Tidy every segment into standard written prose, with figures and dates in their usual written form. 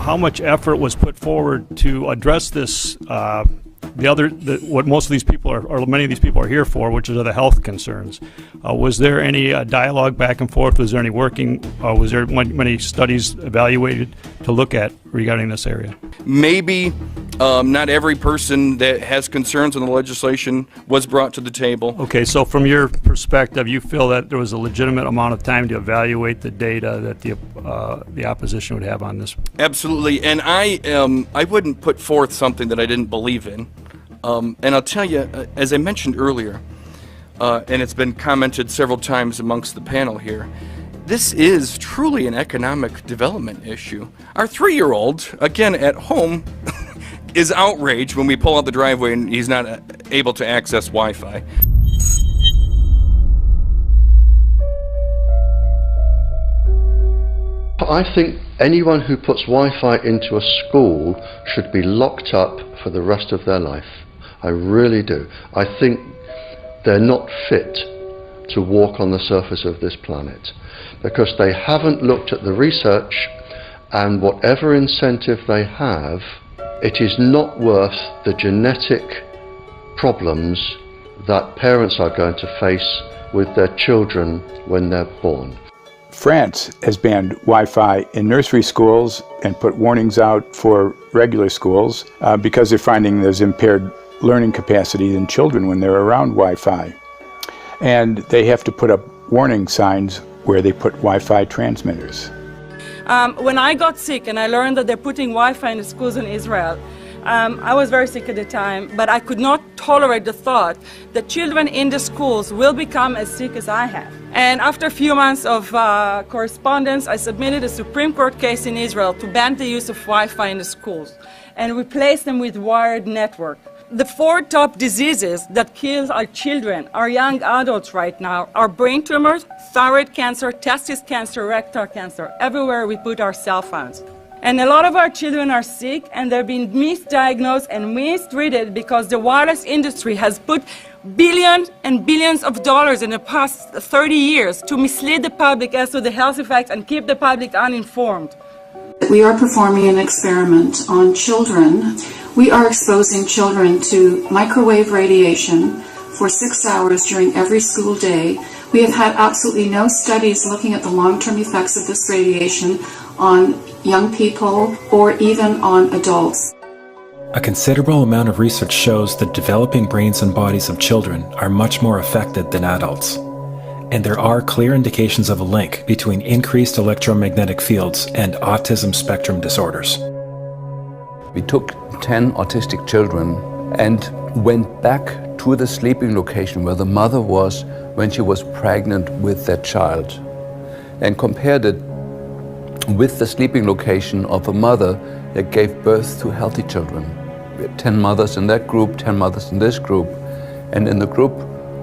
how much effort was put forward to address this, what most of these people or many of these people are here for, which are the health concerns. Was there any dialogue back and forth? Was there any working? Was there many studies evaluated to look at regarding this area? Maybe not every person that has concerns on the legislation was brought to the table. Okay, so from your perspective, you feel that there was a legitimate amount of time to evaluate the data that the opposition would have on this? Absolutely, and I wouldn't put forth something that I didn't believe in. And I'll tell you, as I mentioned earlier, and it's been commented several times amongst the panel here, this is truly an economic development issue. Our 3-year-old, again at home, is outraged when we pull out the driveway and he's not able to access Wi-Fi. I think anyone who puts Wi-Fi into a school should be locked up for the rest of their life. I really do. I think they're not fit to walk on the surface of this planet because they haven't looked at the research, and whatever incentive they have, it is not worth the genetic problems that parents are going to face with their children when they're born. France has banned Wi-Fi in nursery schools and put warnings out for regular schools because they're finding there's impaired learning capacity in children when they're around Wi-Fi. And they have to put up warning signs where they put Wi-Fi transmitters. When I got sick and I learned that they're putting Wi-Fi in the schools in Israel, I was very sick at the time, but I could not tolerate the thought that children in the schools will become as sick as I have. And after a few months of correspondence, I submitted a Supreme Court case in Israel to ban the use of Wi-Fi in the schools and replace them with wired network. The 4 top diseases that kill our children, our young adults right now, are brain tumors, thyroid cancer, testis cancer, rectal cancer, everywhere we put our cell phones. And a lot of our children are sick and they're being misdiagnosed and mistreated because the wireless industry has put billions and billions of dollars in the past 30 years to mislead the public as to the health effects and keep the public uninformed. We are performing an experiment on children. We are exposing children to microwave radiation for 6 hours during every school day. We have had absolutely no studies looking at the long-term effects of this radiation on young people or even on adults. A considerable amount of research shows that developing brains and bodies of children are much more affected than adults. And there are clear indications of a link between increased electromagnetic fields and autism spectrum disorders. We took 10 autistic children and went back to the sleeping location where the mother was when she was pregnant with that child and compared it with the sleeping location of a mother that gave birth to healthy children. We had 10 mothers in that group, 10 mothers in this group, and in the group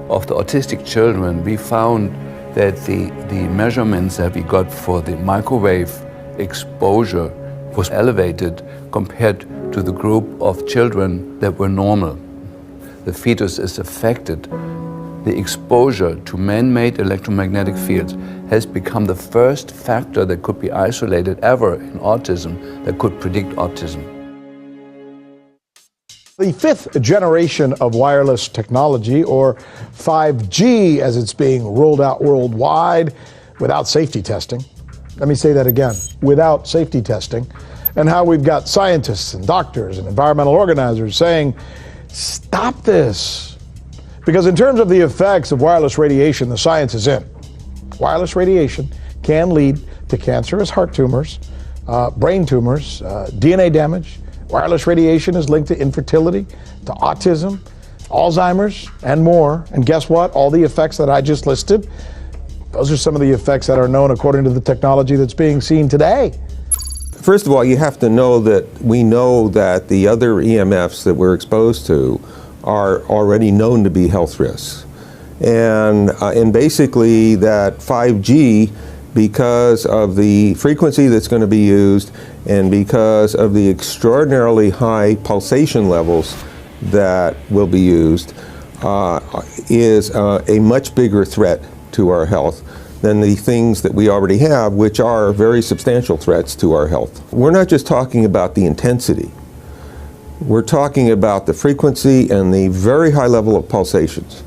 of the autistic children we found that the measurements that we got for the microwave exposure was elevated compared to the group of children that were normal. The fetus is affected. The exposure to man-made electromagnetic fields has become the first factor that could be isolated ever in autism that could predict autism. The 5th generation of wireless technology, or 5G as it's being rolled out worldwide without safety testing. Let me say that again, without safety testing. And how we've got scientists and doctors and environmental organizers saying, stop this. Because in terms of the effects of wireless radiation, the science is in. Wireless radiation can lead to cancerous heart tumors, brain tumors, DNA damage. Wireless radiation is linked to infertility, to autism, Alzheimer's, and more. And guess what? All the effects that I just listed, those are some of the effects that are known according to the technology that's being seen today. First of all, you have to know that we know that the other EMFs that we're exposed to are already known to be health risks. And basically that 5G, because of the frequency that's going to be used and because of the extraordinarily high pulsation levels that will be used, is a much bigger threat to our health than the things that we already have, which are very substantial threats to our health. We're not just talking about the intensity. We're talking about the frequency and the very high level of pulsations.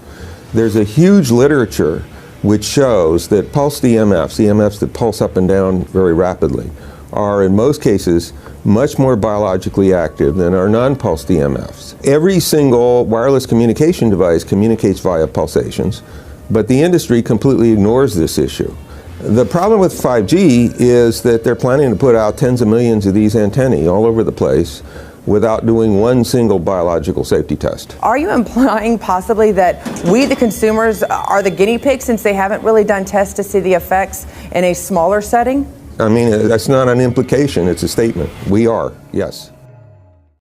There's a huge literature which shows that pulsed EMFs that pulse up and down very rapidly, are in most cases much more biologically active than our non-pulsed EMFs. Every single wireless communication device communicates via pulsations, but the industry completely ignores this issue. The problem with 5G is that they're planning to put out tens of millions of these antennae all over the place without doing one single biological safety test. Are you implying possibly that we, the consumers, are the guinea pigs since they haven't really done tests to see the effects in a smaller setting? I mean, that's not an implication, it's a statement. We are, yes.